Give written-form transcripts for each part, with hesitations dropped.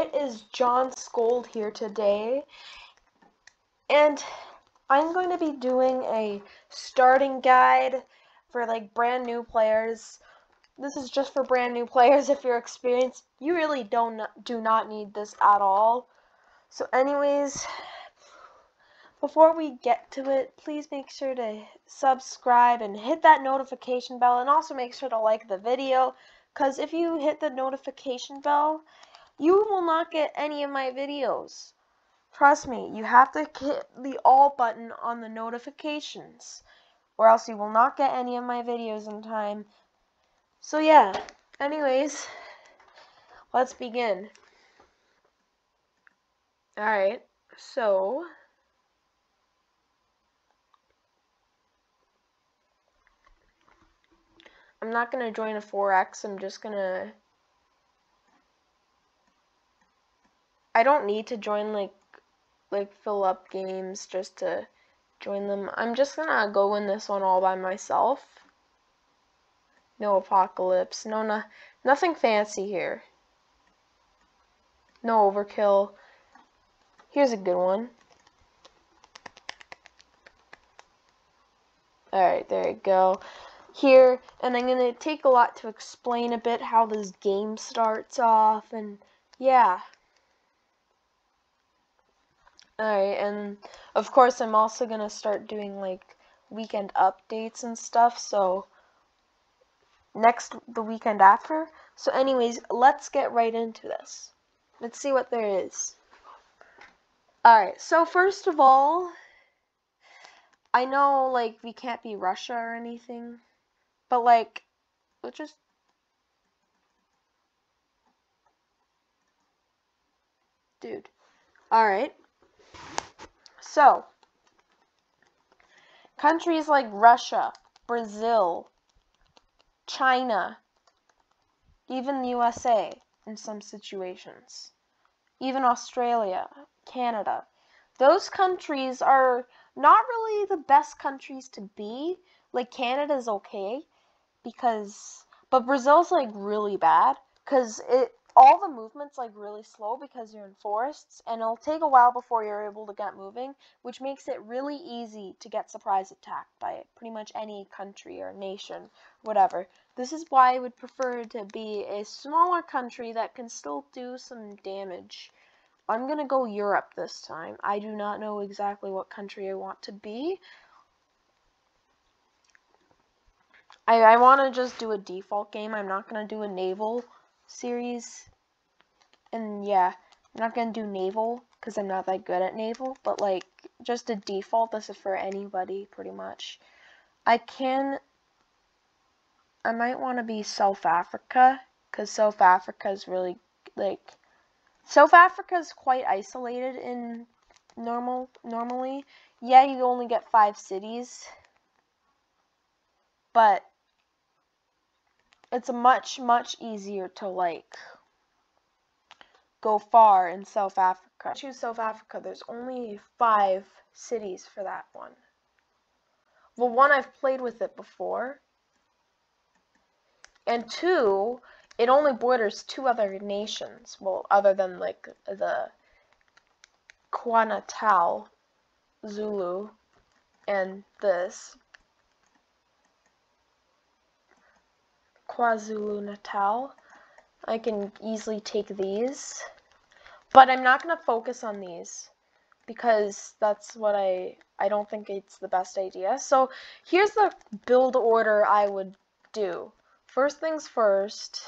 it is John Scold here today, and I'm going to be doing a starting guide for like brand new players. This is just for brand new players. If you're experienced, you really do not need this at all. So anyways, before we get to it, please make sure to subscribe and hit that notification bell, and also make sure to like the video, because if you hit the notification bell, you will not get any of my videos. Trust me, you have to hit the all button on the notifications, or else you will not get any of my videos in time. So yeah, anyways, let's begin. Alright, so I'm not going to join a 4X, I'm just going to... I don't need to join like fill up games just to join them. I'm just going to go in this one all by myself. No apocalypse, nothing fancy here. No overkill. Here's a good one. Alright, there you go. Here, and I'm going to take a lot to explain a bit how this game starts off, and yeah. Alright, and of course I'm also going to start doing like weekend updates and stuff, so the weekend after. So anyways, let's get right into this. Let's see what there is. Alright, so first of all, I know like we can't be Russia or anything, but like, let's just... Dude. Alright. So, countries like Russia, Brazil, China, even the USA in some situations, even Australia, Canada, those countries are not really the best countries to be. Like, Canada's okay, but Brazil's like really bad, because all the movement's like really slow because you're in forests, and it'll take a while before you're able to get moving, which makes it really easy to get surprise attacked by pretty much any country or nation, whatever. This is why I would prefer to be a smaller country that can still do some damage. I'm gonna go Europe this time. I do not know exactly what country I want to be. I want to just do a default game. I'm not going to do a naval series. And yeah, I'm not going to do naval because I'm not that good at naval. But like, just a default. This is for anybody pretty much. I might want to be South Africa, because South Africa is really like... South Africa is quite isolated in normally. Yeah, you only get 5 cities. But it's much easier to like go far in South Africa. I choose South Africa. There's only 5 cities for that one. Well, 1, I've played with it before, and 2, it only borders 2 other nations. Well, other than like the KwaZulu Zulu and this KwaZulu-Natal. I can easily take these, but I'm not going to focus on these because that's what I don't think it's the best idea. So here's the build order I would do. First things first,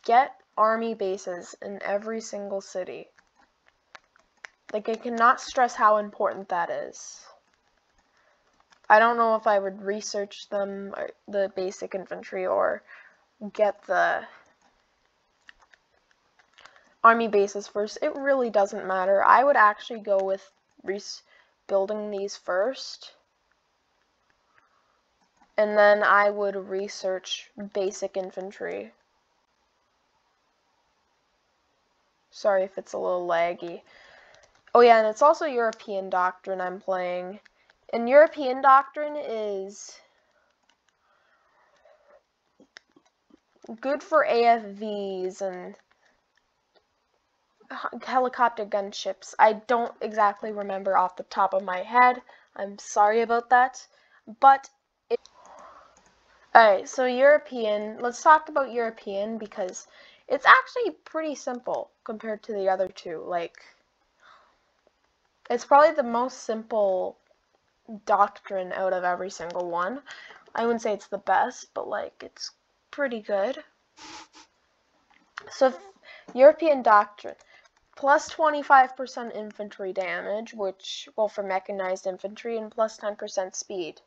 get army bases in every single city. Like, I cannot stress how important that is. I don't know if I would research them, or the basic infantry, or get the army bases first. It really doesn't matter. I would actually go with building these first, and then I would research basic infantry. Sorry if it's a little laggy. Oh yeah, and it's also European Doctrine I'm playing. And European Doctrine is good for AFVs and helicopter gunships. I don't exactly remember off the top of my head. I'm sorry about that. But alright, so European, let's talk about European because it's actually pretty simple compared to the other two. Like, it's probably the most simple doctrine out of every single one. I wouldn't say it's the best, but like, it's pretty good. So, European doctrine, plus 25% infantry damage, which, well, for mechanized infantry, and plus 10% speed.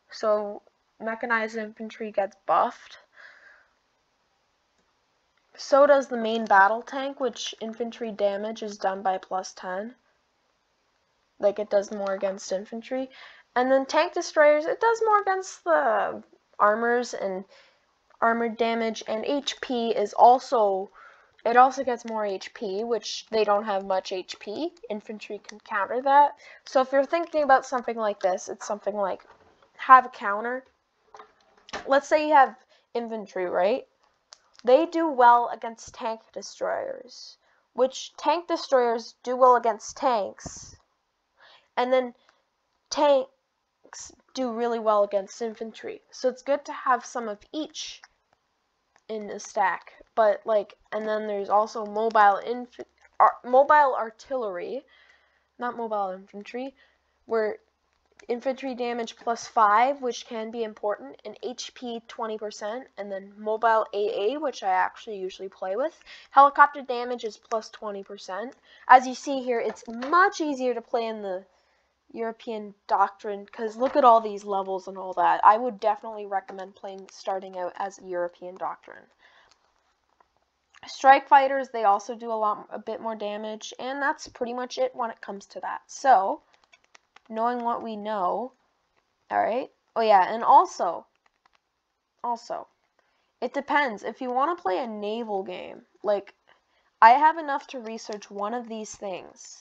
So, mechanized infantry gets buffed. So does the main battle tank, which infantry damage is done by plus 10. Like, it does more against infantry. And then tank destroyers, it does more against the armors and armored damage. And HP is also, it also gets more HP, which they don't have much HP. Infantry can counter that. So if you're thinking about something like this, it's something like, have a counter. Let's say you have infantry, right? They do well against tank destroyers, which tank destroyers do well against tanks, and then tanks do really well against infantry. So it's good to have some of each in a stack. But like, and then there's also mobile artillery, not mobile infantry, where infantry damage plus 5, which can be important, and HP 20%, and then mobile AA, which I actually usually play with. Helicopter damage is plus 20%. As you see here, it's much easier to play in the European Doctrine, because look at all these levels and all that. I would definitely recommend starting out as European Doctrine. Strike fighters, they also do a bit more damage, and that's pretty much it when it comes to that. So, knowing what we know, alright? Oh yeah, and also, it depends. If you want to play a naval game, like, I have enough to research one of these things.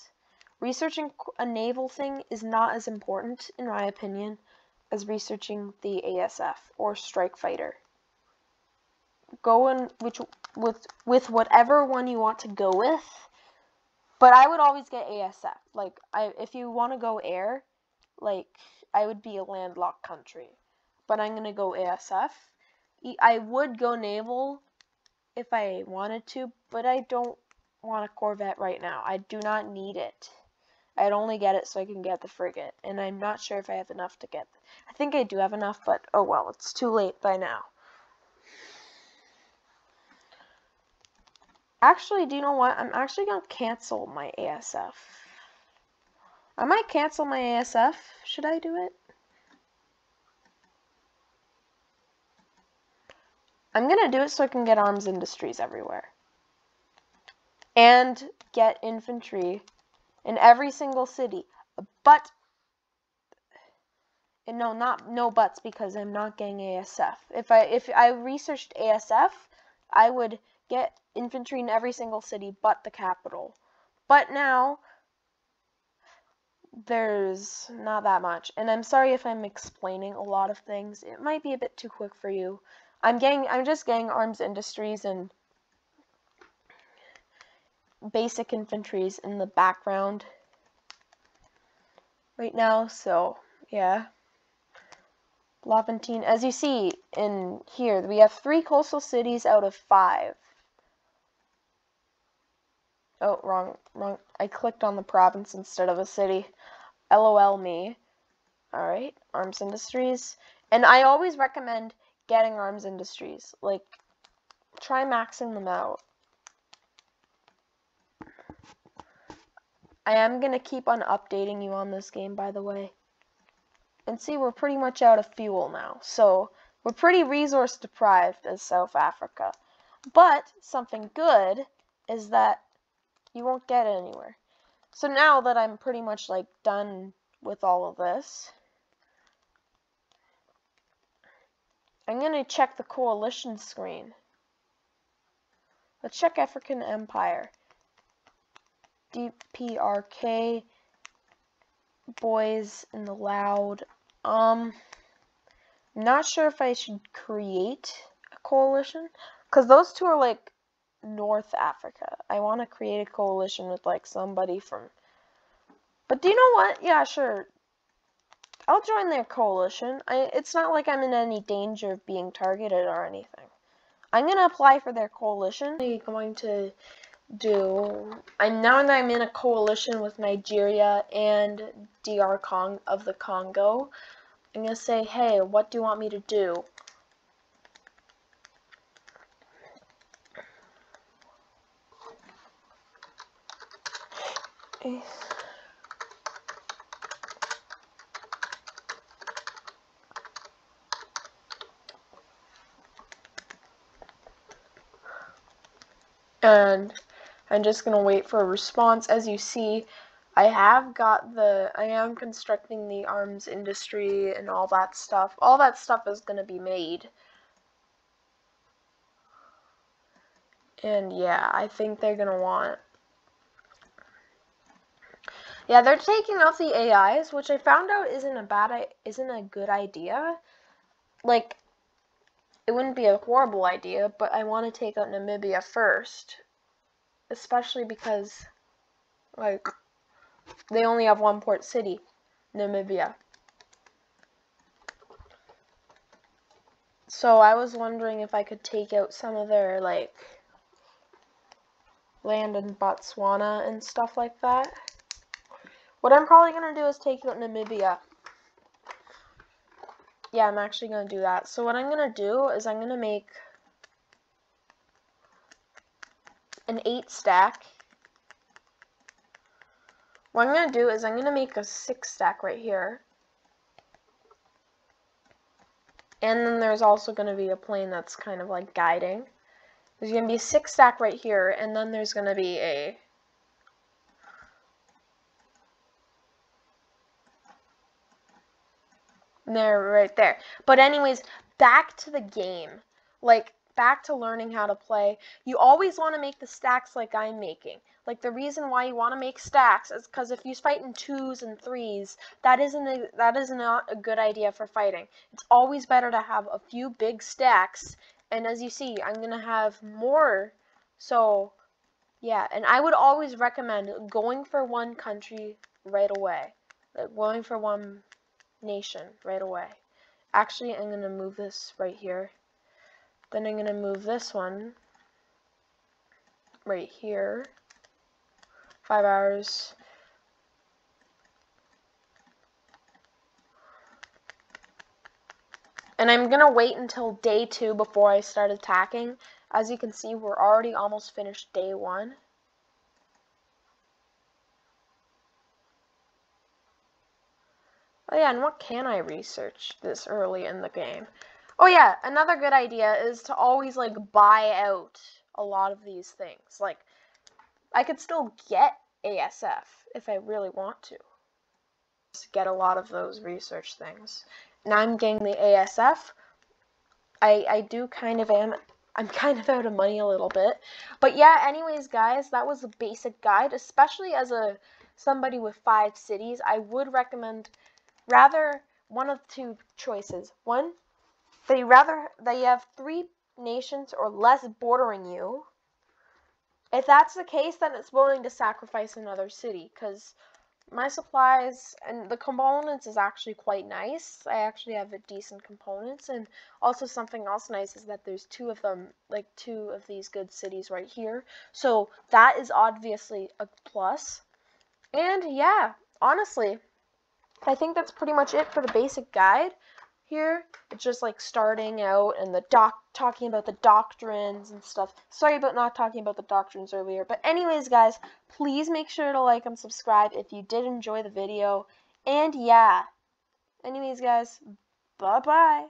Researching a naval thing is not as important, in my opinion, as researching the ASF or strike fighter. Go in with whatever one you want to go with, but I would always get ASF. Like, if you want to go air, like, I would be a landlocked country, but I'm gonna go ASF. I would go naval if I wanted to, but I don't want a Corvette right now. I do not need it. I'd only get it so I can get the frigate, and I'm not sure if I have enough to get. I think I do have enough, but oh well, it's too late by now. Actually, do you know what? I'm actually gonna cancel my ASF. I might cancel my ASF. Should I do it? I'm gonna do it so I can get arms industries everywhere. And get infantry in every single city. But, and no buts, because I'm not getting ASF. If I researched ASF, I would get infantry in every single city but the capital. But now, there's not that much. And I'm sorry if I'm explaining a lot of things. It might be a bit too quick for you. I'm just getting arms industries and basic infantries in the background right now, so yeah. Laventine, as you see in here, we have 3 coastal cities out of 5. Oh, wrong. I clicked on the province instead of a city. LOL me. Alright, arms industries. And I always recommend getting arms industries. Like, try maxing them out. I am going to keep on updating you on this game, by the way. And see, we're pretty much out of fuel now. So, we're pretty resource deprived as South Africa. But, something good is that you won't get it anywhere. So now that I'm pretty much, like, done with all of this, I'm going to check the coalition screen. Let's check African Empire. DPRK, boys in the loud. Not sure if I should create a coalition, because those two are like North Africa. I want to create a coalition with like somebody from... But do you know what? Yeah, sure. I'll join their coalition. It's not like I'm in any danger of being targeted or anything. I'm going to apply for their coalition. I'm going to now that I'm in a coalition with Nigeria and DR of the Congo, I'm going to say, hey, what do you want me to do? And I'm just going to wait for a response. As you see, I am constructing the arms industry and all that stuff. All that stuff is going to be made. And yeah, I think they're going to want... Yeah, they're taking out the AIs, which I found out isn't a good idea. Like, it wouldn't be a horrible idea, but I want to take out Namibia first. Especially because, like, they only have one port city, Namibia. So I was wondering if I could take out some of their, like, land in Botswana and stuff like that. What I'm probably going to do is take out Namibia. Yeah, I'm actually going to do that. So what I'm going to do is I'm going to make an 8 stack. What I'm going to do is I'm going to make a 6 stack right here. And then there's also going to be a plane that's kind of like guiding. There's going to be a 6 stack right here, and then there's going to be a... There, right there. But anyways, back to the game. Like, back to learning how to play. You always want to make the stacks like I'm making. Like, the reason why you want to make stacks is because if you fight in 2s and 3s, that is not a good idea for fighting. It's always better to have a few big stacks. And as you see, I'm going to have more. So, yeah. And I would always recommend going for one country right away. Like, going for one nation right away. Actually, I'm going to move this right here. Then I'm going to move this one right here. 5 hours. And I'm going to wait until day 2 before I start attacking. As you can see, we're already almost finished day 1. Oh yeah, and what can I research this early in the game? Oh yeah, another good idea is to always, like, buy out a lot of these things. Like, I could still get ASF if I really want to. Just get a lot of those research things. Now I'm getting the ASF. I'm kind of out of money a little bit. But yeah, anyways, guys, that was a basic guide. Especially as somebody with 5 cities, I would recommend rather one of 2 choices. One, that you have 3 nations or less bordering you. If that's the case, then it's willing to sacrifice another city, because my supplies and the components is actually quite nice. I actually have decent components, and also something else nice is that there's 2 of them, like 2 of these good cities right here. So that is obviously a plus. And yeah, honestly, I think that's pretty much it for the basic guide here. It's just like starting out and talking about the doctrines and stuff. Sorry about not talking about the doctrines earlier. But anyways, guys, please make sure to like and subscribe if you did enjoy the video. And yeah, anyways, guys, bye-bye.